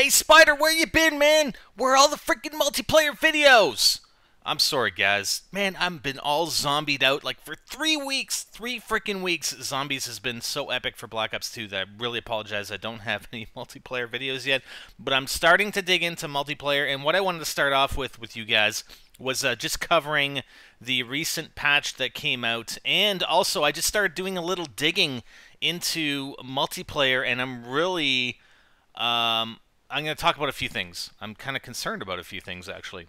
Hey, Spider, where you been, man? Where are all the freaking multiplayer videos? I'm sorry, guys. Man, I've been all zombied out like for 3 weeks. 3 freaking weeks. Zombies has been so epic for Black Ops 2 that I really apologize. I don't have any multiplayer videos yet, but I'm starting to dig into multiplayer, and what I wanted to start off with you guys was just covering the recent patch that came out, and also I just started doing a little digging into multiplayer, and I'm really I'm going to talk about a few things. I'm kind of concerned about a few things, actually.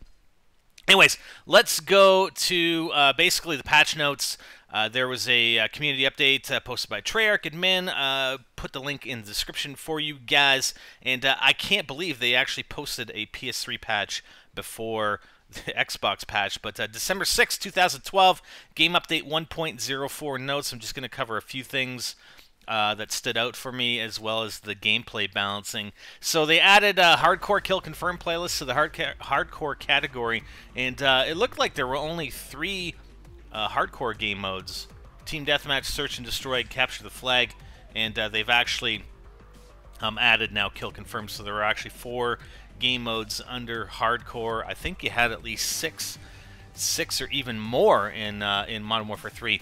Anyways, let's go to basically the patch notes. There was a community update posted by Treyarch admin. Put the link in the description for you guys. And I can't believe they actually posted a PS3 patch before the Xbox patch. But December 6, 2012, game update 1.04 notes. I'm just going to cover a few things that stood out for me, as well as the gameplay balancing. So they added a hardcore kill confirmed playlist to the hardcore category, and it looked like there were only 3 hardcore game modes: team deathmatch, search and destroy, capture the flag, and they've actually added now kill confirmed. So there were actually 4 game modes under hardcore. I think you had at least six or even more in Modern Warfare 3.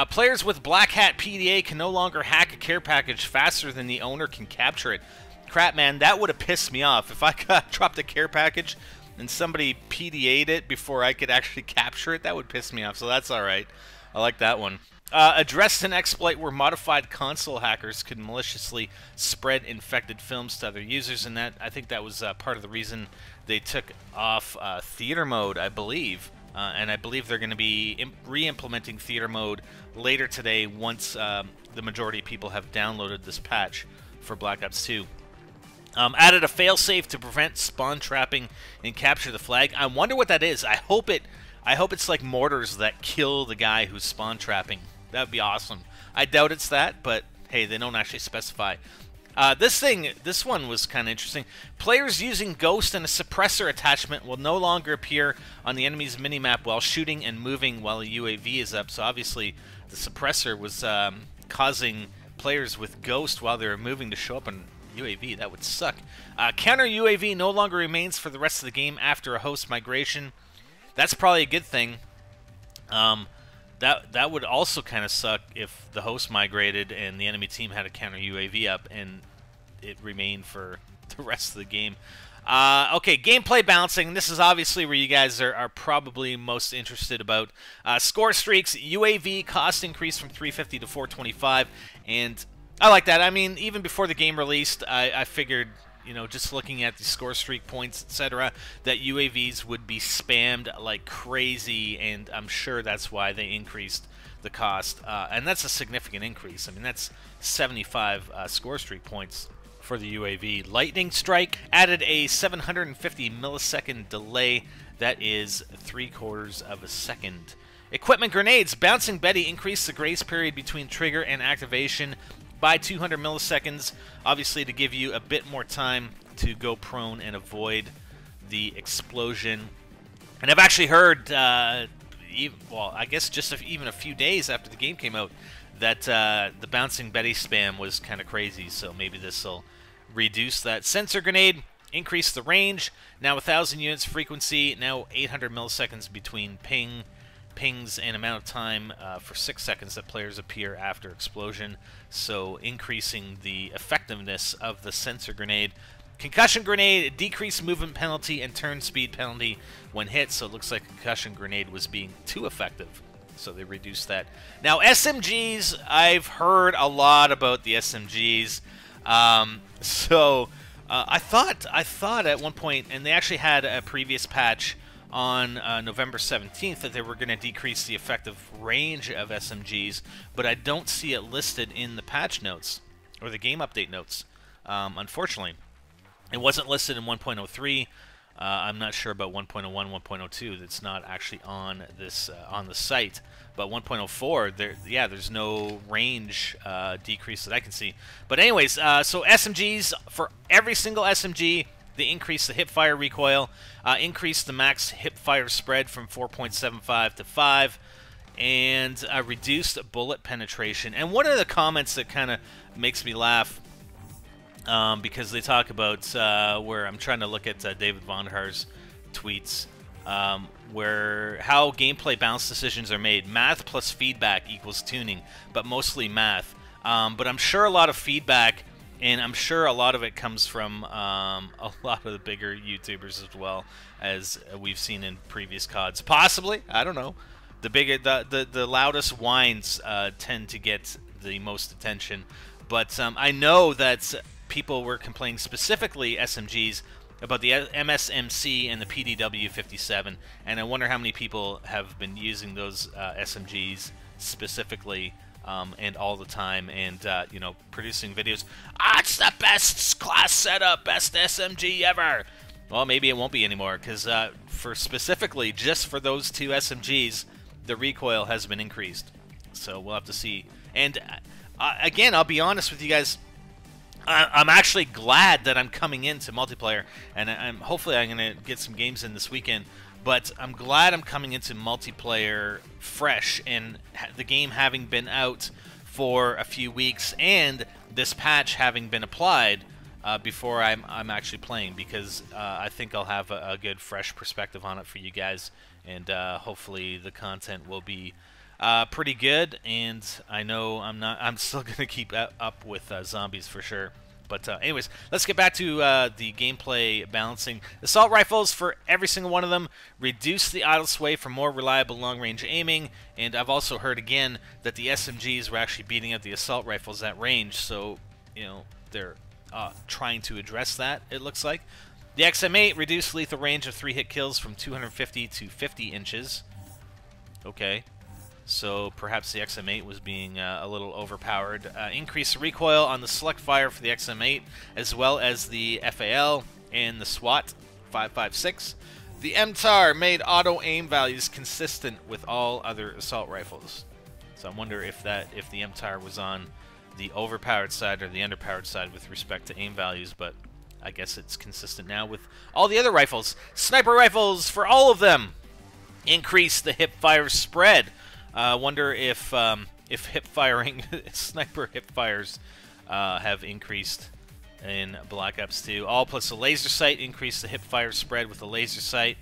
Players with Black Hat PDA can no longer hack a care package faster than the owner can capture it. Crap, man, that would have pissed me off. If I dropped a care package and somebody PDA'd it before I could actually capture it, that would piss me off, so that's alright. I like that one. Addressed an exploit where modified console hackers could maliciously spread infected films to other users, and that I think that was part of the reason they took off theater mode, I believe. And I believe they're going to be re-implementing theater mode later today once the majority of people have downloaded this patch for Black Ops 2. Added a failsafe to prevent spawn trapping and capture the flag. I wonder what that is. I hope it's like mortars that kill the guy who's spawn trapping. That would be awesome. I doubt it's that, but hey, they don't actually specify. This one was kind of interesting. Players using Ghost and a suppressor attachment will no longer appear on the enemy's minimap while shooting and moving while a UAV is up. So obviously, the suppressor was causing players with Ghost while they were moving to show up on UAV. That would suck. Counter UAV no longer remains for the rest of the game after a host migration. That's probably a good thing. That would also kind of suck if the host migrated and the enemy team had a counter UAV up and it remained for the rest of the game. Okay, gameplay balancing. This is obviously where you guys are probably most interested about. Score streaks, UAV cost increase from 350 to 425, and I like that. I mean, even before the game released, I figured, you know, just looking at the score streak points, etc., that UAVs would be spammed like crazy, and I'm sure that's why they increased the cost. And that's a significant increase. I mean, that's 75 score streak points for the UAV. Lightning Strike added a 750 millisecond delay. That is 3/4 of a second. Equipment grenades. Bouncing Betty increased the grace period between trigger and activation by 200 milliseconds, obviously to give you a bit more time to go prone and avoid the explosion. And I've actually heard, well, I guess just even a few days after the game came out, that the Bouncing Betty spam was kind of crazy, so maybe this will reduce that. Sensor Grenade increased the range, now 1,000 units frequency, now 800 milliseconds between pings and amount of time for 6 seconds that players appear after explosion, so increasing the effectiveness of the Sensor Grenade. Concussion Grenade, decreased movement penalty and turn speed penalty when hit, so it looks like Concussion Grenade was being too effective, so they reduced that. Now SMGs, I've heard a lot about the SMGs, so I thought at one point, and they actually had a previous patch on November 17th, that they were going to decrease the effective range of SMGs, but I don't see it listed in the patch notes or the game update notes, unfortunately. It wasn't listed in 1.03. I'm not sure about 1.01, 1.02. That's not actually on this on the site. But 1.04, there's no range decrease that I can see. But anyways, so SMGs, for every single SMG, they increased the hipfire recoil, increased the max hipfire spread from 4.75 to 5, and reduced bullet penetration. And one of the comments that kind of makes me laugh because they talk about where I'm trying to look at David Vonhar's tweets, where how gameplay balance decisions are made. Math plus feedback equals tuning, but mostly math. But I'm sure a lot of feedback, and I'm sure a lot of it comes from a lot of the bigger YouTubers as well, as we've seen in previous CODs. Possibly, I don't know. The loudest whines tend to get the most attention. But I know that people were complaining, specifically SMGs, about the MSMC and the PDW-57, and I wonder how many people have been using those SMGs specifically and all the time, and you know, producing videos. It's the best class setup, best SMG ever. Well, maybe it won't be anymore, because for specifically just for those two SMGs, the recoil has been increased. So we'll have to see. And again, I'll be honest with you guys. I'm actually glad that I'm coming into multiplayer, and hopefully I'm going to get some games in this weekend. But I'm glad I'm coming into multiplayer fresh, and the game having been out for a few weeks, and this patch having been applied before I'm actually playing, because I think I'll have a good fresh perspective on it for you guys, and hopefully the content will be pretty good. And I know I'm still gonna keep up with zombies for sure. But anyways, let's get back to the gameplay balancing. Assault rifles, for every single one of them, reduce the idle sway for more reliable long-range aiming. And I've also heard again that the SMGs were actually beating up the assault rifles at range. So, you know, they're trying to address that, it looks like. The XM8 reduced lethal range of 3-hit kills from 250 to 50 inches. Okay. So perhaps the XM8 was being a little overpowered. Increase the recoil on the select fire for the XM8, as well as the FAL and the SWAT 5.56. The MTAR made auto aim values consistent with all other assault rifles. So I wonder if the MTAR was on the overpowered side or the underpowered side with respect to aim values, but I guess it's consistent now with all the other rifles. Sniper rifles, for all of them, increase the hip fire spread. Wonder if hip firing, sniper hip fires have increased in Black Ops 2. All plus the laser sight increased the hip fire spread with the laser sight,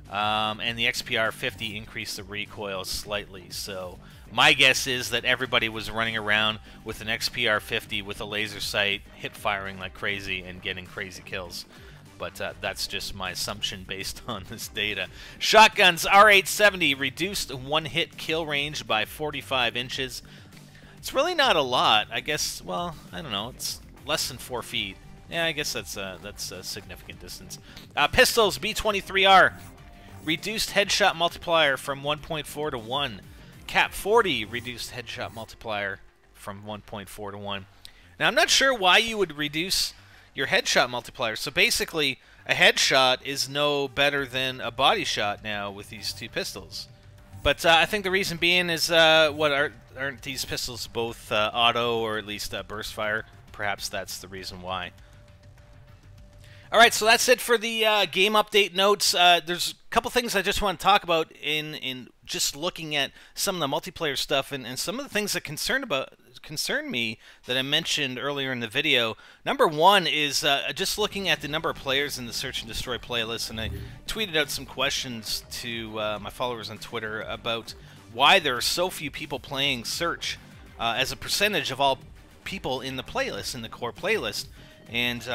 and the XPR 50 increased the recoil slightly. So my guess is that everybody was running around with an XPR 50 with a laser sight, hip firing like crazy and getting crazy kills. But that's just my assumption based on this data. Shotguns, R870 reduced one-hit kill range by 45 inches. It's really not a lot, I guess. Well, I don't know. It's less than 4 feet. Yeah, I guess that's a significant distance. Pistols, B23R reduced headshot multiplier from 1.4 to 1. Cap 40 reduced headshot multiplier from 1.4 to 1. Now, I'm not sure why you would reduce your headshot multiplier. So basically, a headshot is no better than a body shot now with these two pistols. But I think the reason being is, aren't these pistols both auto or at least burst fire? Perhaps that's the reason why. Alright, so that's it for the game update notes. There's a couple things I just want to talk about in just looking at some of the multiplayer stuff, and some of the things that concern me that I mentioned earlier in the video. Number one is just looking at the number of players in the Search and Destroy playlist, and I tweeted out some questions to my followers on Twitter about why there are so few people playing Search as a percentage of all people in the playlist, in the core playlist. And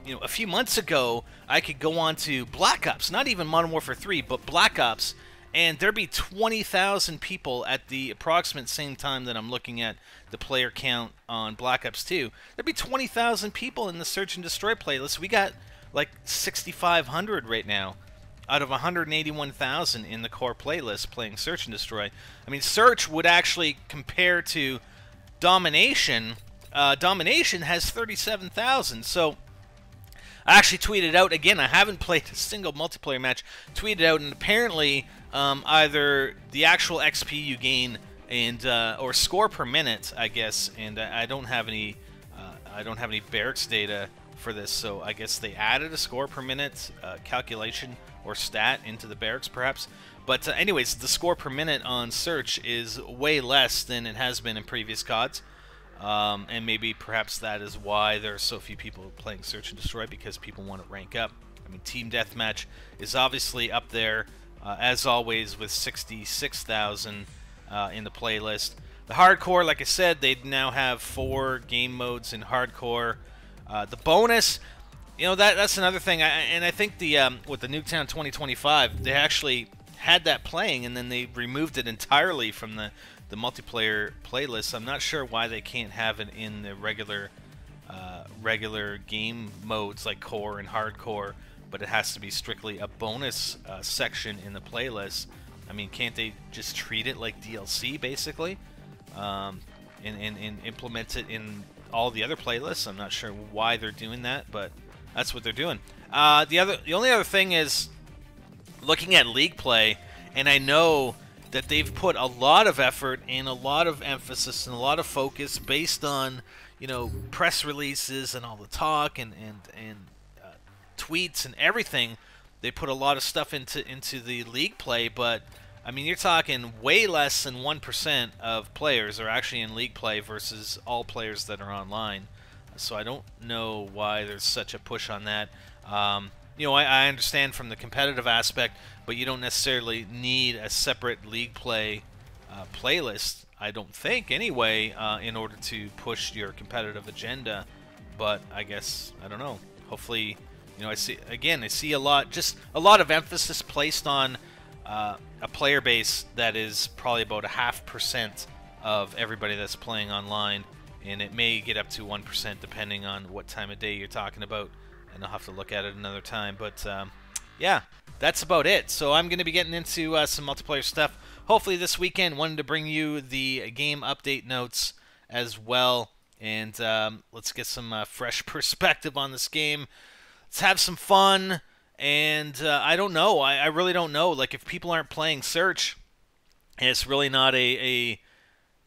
you know, a few months ago, I could go on to Black Ops, not even Modern Warfare 3, but Black Ops, and there'd be 20,000 people at the approximate same time that I'm looking at the player count on Black Ops 2. There'd be 20,000 people in the Search and Destroy playlist. We got like 6,500 right now out of 181,000 in the core playlist playing Search and Destroy. I mean, Search would actually compare to Domination. Domination has 37,000. So I actually tweeted out, again, I haven't played a single multiplayer match, tweeted out, and apparently either the actual XP you gain and or score per minute, I guess, and I don't have any barracks data for this, so I guess they added a score per minute calculation or stat into the barracks perhaps. But anyways, the score per minute on Search is way less than it has been in previous CODs. And maybe perhaps that is why there are so few people playing Search and Destroy, because people want to rank up. I mean, Team Deathmatch is obviously up there, as always, with 66,000 in the playlist. The Hardcore, like I said, they now have 4 game modes in Hardcore. The bonus, you know, that's another thing. And I think the with the Nuketown 2025, they actually had that playing, and then they removed it entirely from the multiplayer playlist. I'm not sure why they can't have it in the regular game modes like core and hardcore, but it has to be strictly a bonus section in the playlist. I mean, can't they just treat it like DLC basically, and implement it in all the other playlists? I'm not sure why they're doing that, but that's what they're doing. The only other thing is looking at League play, and I know that they've put a lot of effort and a lot of emphasis and a lot of focus based on, you know, press releases and all the talk and tweets and everything. They put a lot of stuff into the League play, but I mean, you're talking way less than 1% of players are actually in League play versus all players that are online. So I don't know why there's such a push on that. You know, I understand from the competitive aspect, but you don't necessarily need a separate League play playlist, I don't think, anyway, in order to push your competitive agenda. But I guess, I don't know. Hopefully, you know, I see a lot of emphasis placed on a player base that is probably about 0.5% of everybody that's playing online, and it may get up to 1% depending on what time of day you're talking about. And I'll have to look at it another time. But yeah, that's about it. So I'm going to be getting into some multiplayer stuff hopefully this weekend. Wanted to bring you the game update notes as well, and let's get some fresh perspective on this game. Let's have some fun. And I don't know. I really don't know. Like, if people aren't playing Search, and it's really not a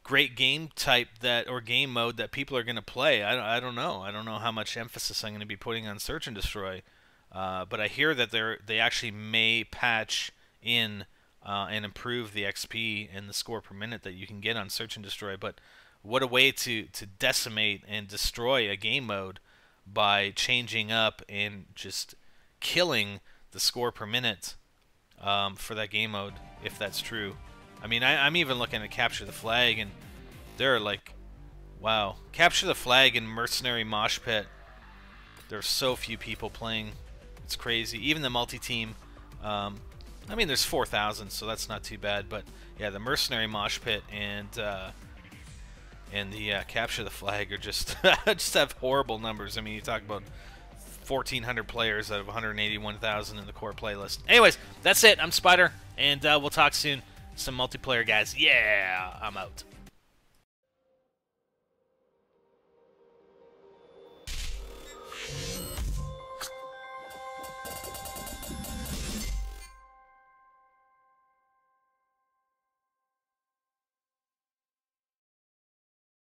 great game type or game mode that people are going to play, I don't know. I don't know how much emphasis I'm going to be putting on Search and Destroy. But I hear that they actually may patch in and improve the XP and the score per minute that you can get on Search and Destroy. But what a way to decimate and destroy a game mode by changing up and just killing the score per minute for that game mode, if that's true. I mean, I'm even looking at Capture the Flag, and there are like, wow, Capture the Flag and Mercenary Mosh Pit. There are so few people playing. It's crazy. Even the multi-team. I mean, there's 4,000, so that's not too bad. But yeah, the Mercenary Mosh Pit and the Capture the Flag are just just have horrible numbers. I mean, you talk about 1,400 players out of 181,000 in the core playlist. Anyways, that's it. I'm Spider, and we'll talk soon. Some multiplayer guys. Yeah, I'm out.